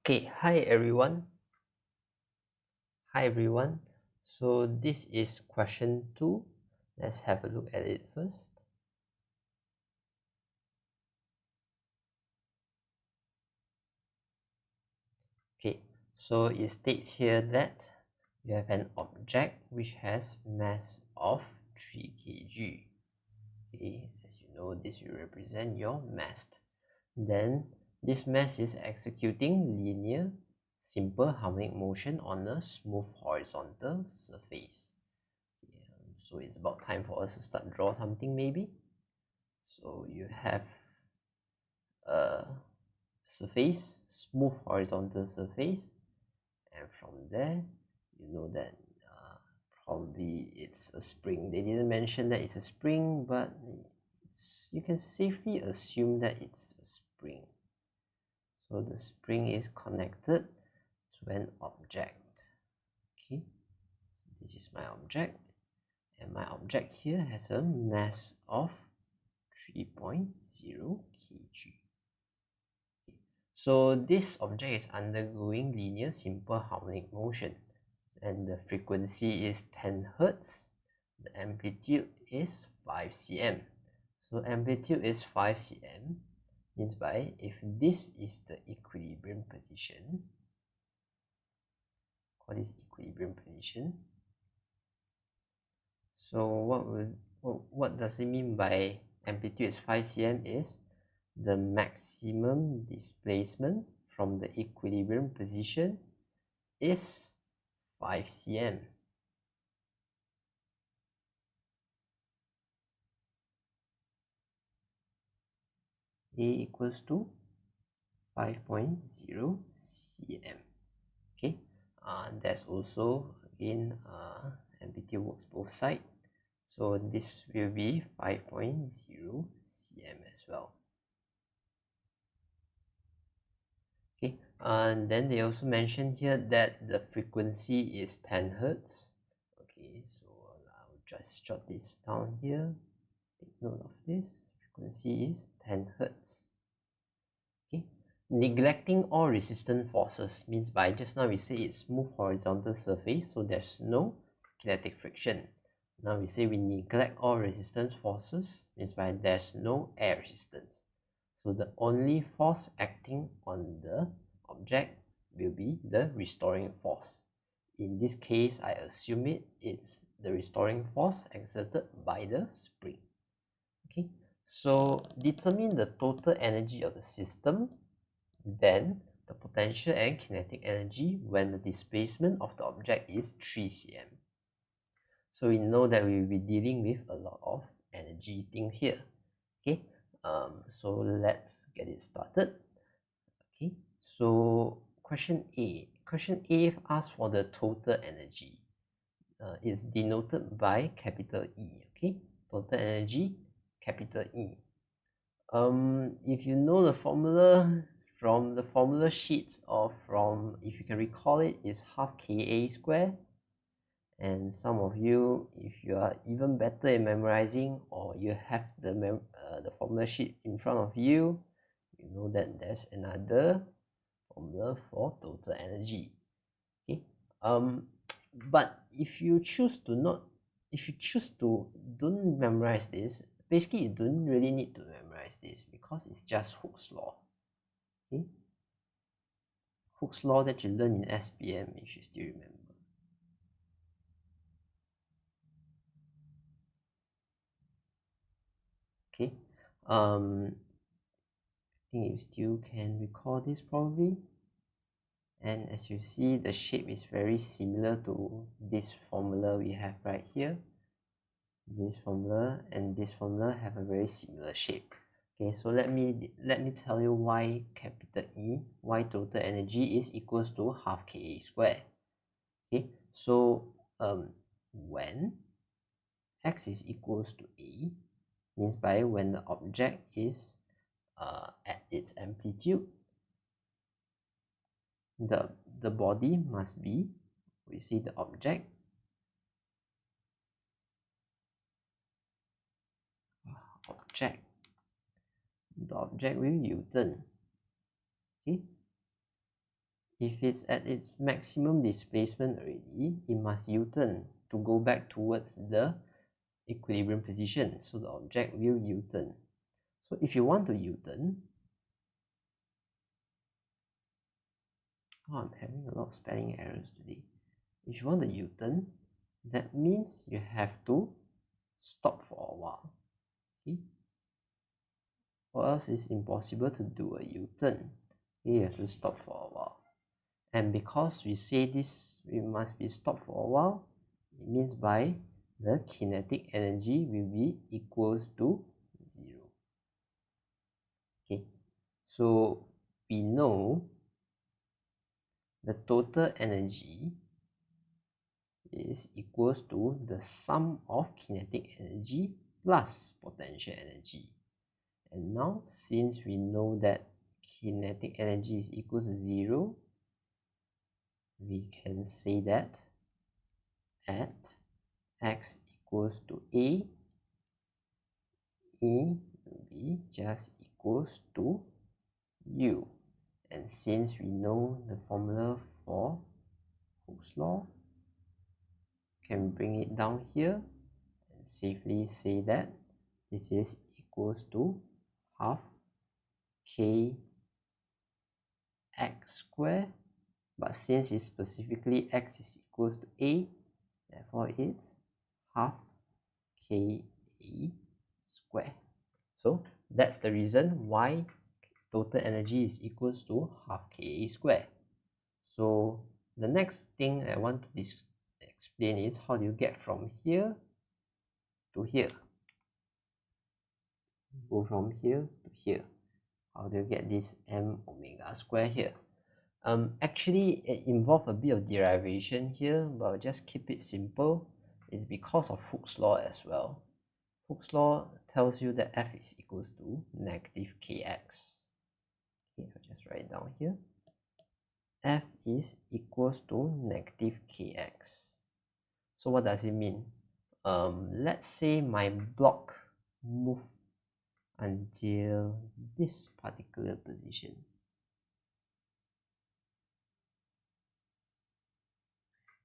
Okay, hi everyone. Hi everyone. So this is question 2. Let's have a look at it first. Okay, so it states here that you have an object which has mass of 3 kg. Okay, as you know, this will represent your mass. Then this mass is executing linear simple harmonic motion on a smooth horizontal surface. So it's about time for us to start draw something maybe. So you have a surface, smooth horizontal surface, and from there you know that probably it's a spring. They didn't mention that it's a spring, but you can safely assume that it's a spring. So the spring is connected to an object. Okay, this is my object, and my object here has a mass of 3.0 kg. So this object is undergoing linear simple harmonic motion, and the frequency is 10 Hz. The amplitude is 5 cm. So amplitude is 5 cm means by if this is the equilibrium position, call this equilibrium position. So what does it mean by amplitude is 5 cm is the maximum displacement from the equilibrium position is 5 cm. A equals to 5.0 cm. Okay, there's also again amplitude works both sides, so this will be 5.0 cm as well. Okay, and then they also mentioned here that the frequency is 10 Hz. Okay, so I'll just jot this down here. Take note of this. Frequency is 10 Hz. Okay, neglecting all resistant forces means by just now we say it's smooth horizontal surface, so there's no kinetic friction. Now we say we neglect all resistance forces means by there's no air resistance. So the only force acting on the object will be the restoring force. In this case, I assume it's the restoring force exerted by the spring. Okay, so determine the total energy of the system, then the potential and kinetic energy when the displacement of the object is 3 cm. So we know that we will be dealing with a lot of energy things here. Okay, so let's get it started. Okay, so question A asks for the total energy. It's denoted by capital E. Okay, total energy, capital E. If you know the formula from the formula sheets, or from, if you can recall it, is half Ka square. And some of you, if you are even better in memorizing, or you have the formula sheet in front of you, you know that there's another formula for total energy. Okay, but if you choose to don't memorize this, basically you don't really need to memorize this because it's just Hooke's law. Okay, Hooke's law that you learn in SPM, if you still remember. Okay, I think you still can recall this probably. And as you see, the shape is very similar to this formula we have right here. This formula and this formula have a very similar shape. Okay, so let me tell you why capital E, why total energy is equals to half Ka square. Okay, so when x is equals to A, means by when the object is at its amplitude, the body must be, we see the object the object will U-turn. Okay, if it's at its maximum displacement already, it must U-turn to go back towards the equilibrium position. So the object will U-turn. So if you want to U-turn, I'm having a lot of spelling errors today. If you want to U-turn, that means you have to stop for a while. Okay? Or else it's impossible to do a U-turn. You have to stop for a while. And because we say this, we must be stopped for a while, it means by the kinetic energy will be equals to 0. Okay, so we know the total energy is equals to the sum of kinetic energy plus potential energy. And now, since we know that kinetic energy is equal to 0, we can say that at x equals to a, E will be just equals to u. And since we know the formula for Hooke's law, can bring it down here and safely say that this is equals to half k x squared, but since it's specifically x is equals to a, therefore it's half k a squared. So that's the reason why total energy is equals to half ka squared. So the next thing I want to explain is how do you get from here to here. Go from here to here. How do you get this m omega square here? Actually, it involves a bit of derivation here, but I'll just keep it simple. It's because of Hooke's law as well. Hooke's law tells you that F is equals to negative kx. Okay, I'll just write it down here. F is equals to negative kx. So what does it mean? Let's say my block move until this particular position.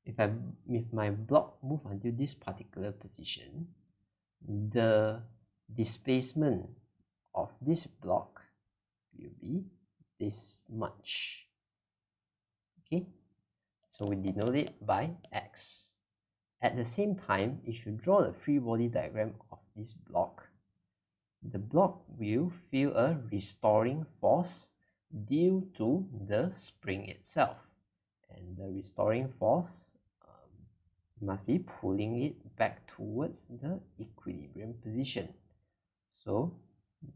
If my block move until this particular position, the displacement of this block will be this much. Okay, so we denote it by x. At the same time, if you draw the free body diagram of this block, the block will feel a restoring force due to the spring itself, and the restoring force must be pulling it back towards the equilibrium position. So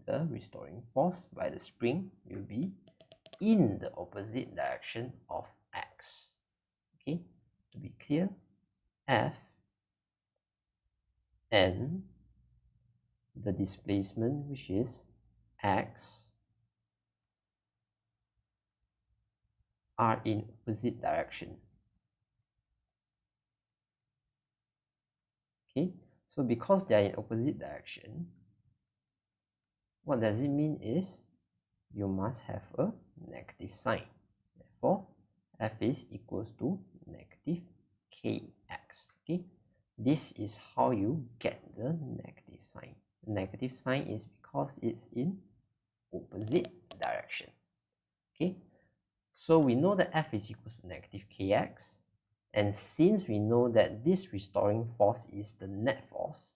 the restoring force by the spring will be in the opposite direction of x. Okay, to be clear, F and the displacement, which is x, are in opposite direction. Okay, so because they are in opposite direction, what does it mean is you must have a negative sign. Therefore, F is equals to negative kx. Okay, this is how you get the negative sign. The negative sign is because it's in opposite direction. Okay, so we know that F is equals to negative kx, and since we know that this restoring force is the net force,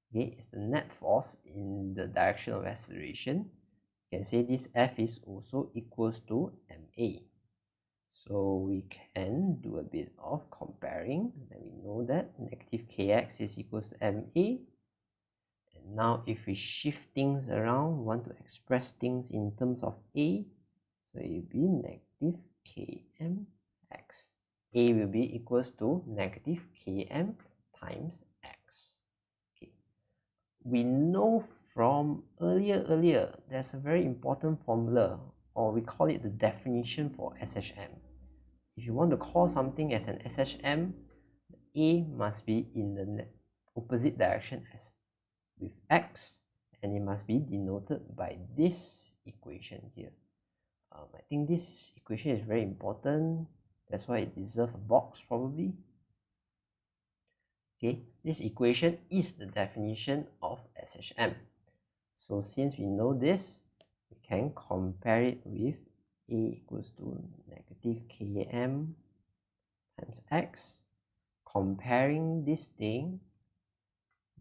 okay, it's the net force in the direction of acceleration, you can say this F is also equals to ma. So we can do a bit of comparing, and we know that negative kx is equals to ma. And now if we shift things around, want to express things in terms of a, so it will be negative kmx. A will be equals to negative km times x. Okay, we know from earlier there's a very important formula, or we call it the definition for SHM. If you want to call something as an SHM, A must be in the opposite direction as with x, and it must be denoted by this equation here. I think this equation is very important. That's why it deserves a box probably. Okay, this equation is the definition of SHM. So since we know this, we can compare it with A equals to negative Km times X. Comparing this thing,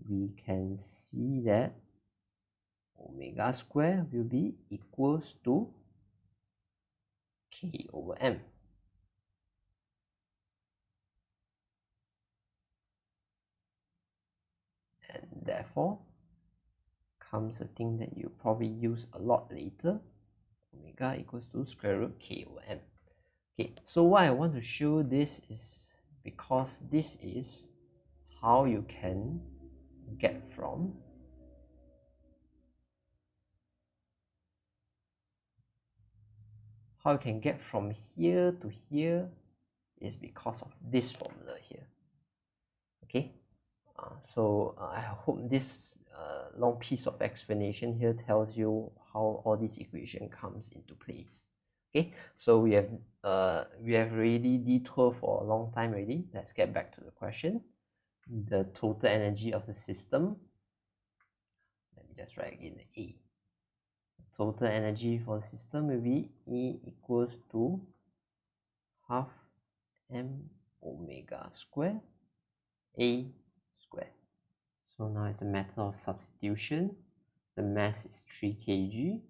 we can see that omega square will be equals to K over M. And therefore comes a thing that you probably use a lot later. Omega equals to square root K over M. Okay, so why I want to show this is because this is how you can get from here to here is because of this formula here. Okay, I hope this long piece of explanation here tells you how all this equation comes into place. Okay, so we have already detoured for a long time already. Let's get back to the question. The total energy of the system, let me just write again the A. Total energy for the system will be E equals to half m omega square A square. So now it's a matter of substitution. The mass is 3 kg.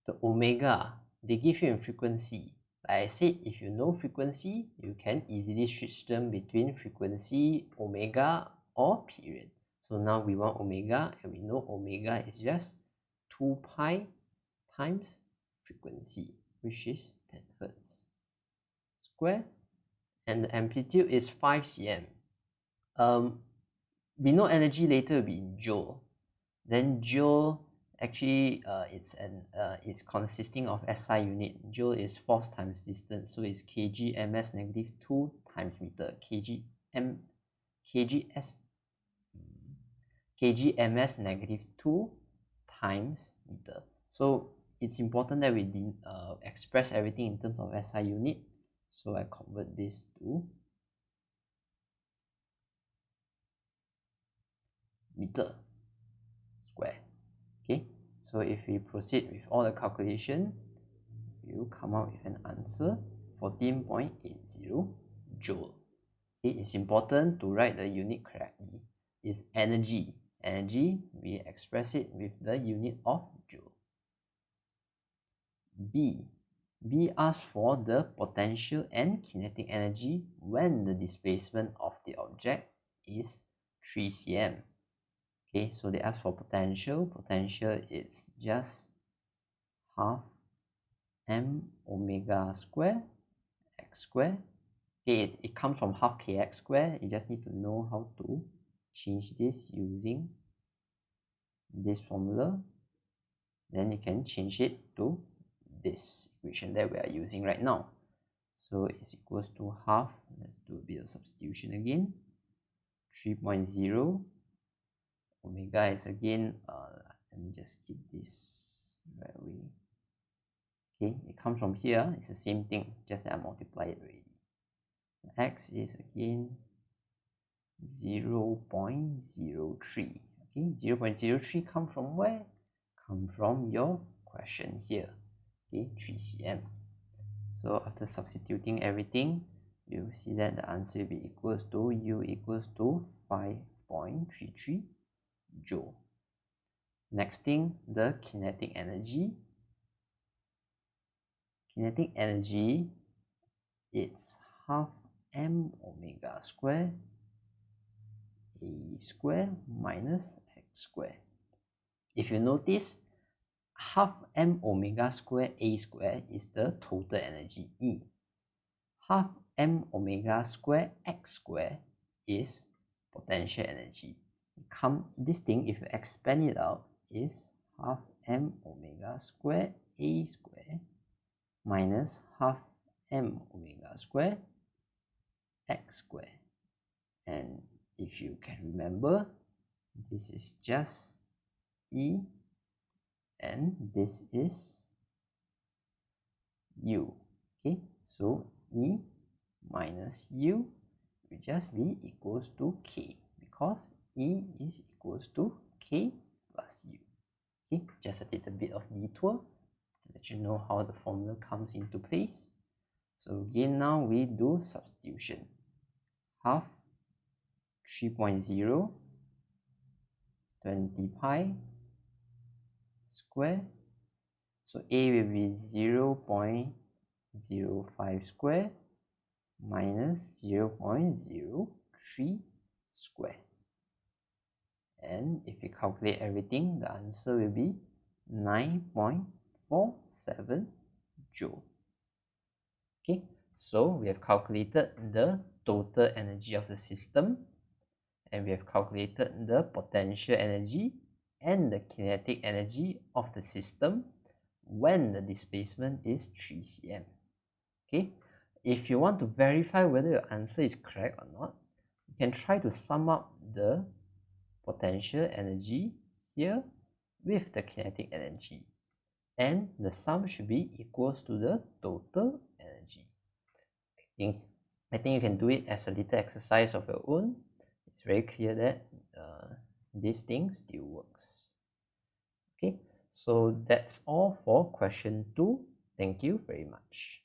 The omega, they give you in frequency. Like I said, if you know frequency, you can easily switch them between frequency, omega, or period. So now we want omega, and we know omega is just 2 pi times frequency, which is 10 Hertz square, and the amplitude is 5 cm. We know energy later will be in joule. Then joule actually it's consisting of SI unit. Joule is force times distance, so it's kg ms negative 2 times meter. kg ms negative 2 times meter. So it's important that we didn't express everything in terms of SI unit. So I convert this to meter square. Okay, so if we proceed with all the calculation, you come out with an answer 14.80 joule. Okay, it's important to write the unit correctly. It's energy. Energy, we express it with the unit of joule. B asks for the potential and kinetic energy when the displacement of the object is 3 cm. Okay, so they ask for potential. Potential is just half m omega square x square. Okay, it comes from half kx square. You just need to know how to change this using this formula. Then you can change it to this equation that we are using right now. So it's equals to half. Let's do a bit of substitution again. 3.0 omega is again let me just keep this right away. Okay, it comes from here. It's the same thing, just that I multiply it already. X is again 0.03. Okay, 0.03 come from where? Come from your question here. Okay, 3 cm. So after substituting everything, you see that the answer will be equals to U equals to 5.33 joule. Next thing, the kinetic energy. Kinetic energy, it's half m omega square A square minus x square. If you notice, half m omega square A square is the total energy E. Half m omega square x square is potential energy. This thing, if you expand it out, is half m omega square A square minus half m omega square x square. And if you can remember, this is just E and this is U. Okay, so E minus U will just be equals to K, because E is equals to K plus U. Okay, just a little bit of detour to let you know how the formula comes into place. So again, now we do substitution. Half 3.0 20 pi square. So A will be 0.05 square minus 0.03 square. And if you calculate everything, the answer will be 9.47 joule. Okay, so we have calculated the total energy of the system, and we have calculated the potential energy and the kinetic energy of the system when the displacement is 3 cm. Okay, if you want to verify whether your answer is correct or not, you can try to sum up the potential energy here with the kinetic energy, and the sum should be equals to the total energy. I think you can do it as a little exercise of your own. It's very clear that this thing still works. Okay, so that's all for question 2. Thank you very much.